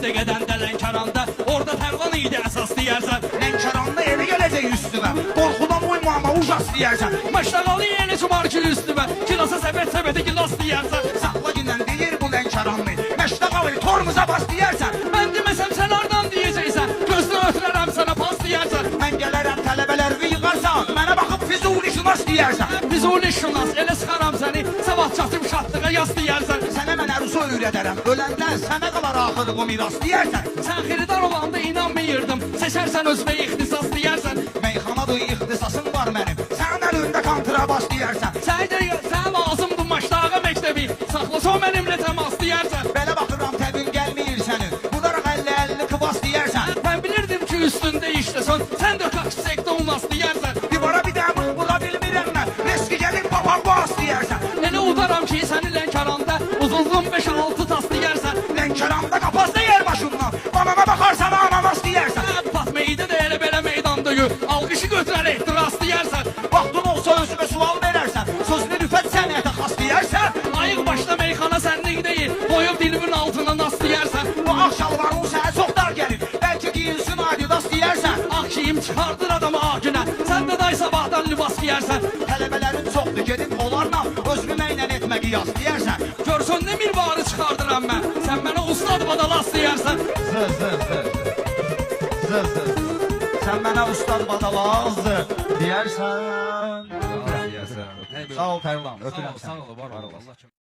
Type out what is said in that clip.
dəqiqədən də Lənkəranda, orada Tərlan idi əsas deyərsən. Lənkəranda elə gələcək üstümə, qorxudan uymama ucas deyərsən. Maştaqalı yeni cumar ki üstümə, kilasa səbət-səbəti gilas deyərsən. Saqla ginən deyir bu Lənkəranlı, məştaqalı tormuza bas deyərsən. Mən deməsəm sən hardan deyəcəksən, gözdən ötürərəm sənə pas deyərsən. Mən gələrəm tələbələrimi yığarsan, mənə baxıb Füzuli şunas deyərsən. Füzuli şunas, elə sıxaram səni, sabah çatım şatlığa yaz deyərsən. Sənə mən ərusu öyrədərəm, öləndən sənə qalar axır bu miras deyərsən. Sən xiridar olanda inanmayırdım, seçərsən özünə ixtisas deyərsən. Meyxanadır, ixtisasım var mənim, sən əlində kontrabas deyərsən. Sən lazımdır maştağa məktəbi, saxlasan mənimlə təmas deyərsən. Belə baxıram təbin gəlməyir sənin, budaraq 50-50 kıbas deyərsən. Mən bilirdim ki üstündə işləsən, sən də kaçsekdə olmaz deyərsən. Divara bir dəmir vura bilmirəm mən, riski gəlin papaq bas deyərsən. Elə udaram ki səni Lənkəranda, uzunluğum 5-6 tas deyərsən. Lənkəranda qapazda yer başından, banana baxarsan ananas deyərsən. Fatmeydə də elə belə meydanda gör, alqışı götürər ehtiras deyərsən. Vaxtın olsa özümə sual verərsən, sözünü rüfət sənətə xas deyərsən. Ayıq başda meyxana sənlik deyil, qoyub dilimin altına nas deyərsən. Bu ağ şalvarın sənə çox dar gəlir, bəlkə giyinsin adidas deyərsən. Ağ giyim çıxardır adamı ağ günə, sən də day sabahdan libas giyərsən. Tələbələrin çoxdur, gedib onlarla özümü mənlə etmə qiyas deyərsən. Görsün nə mirvarı çıxardıram mən, sən mənə ustad badalas deyərsən. Sən mənə ustad badalaz deyərsən. Sağ ol Tərlan. Sağ ol, var ol.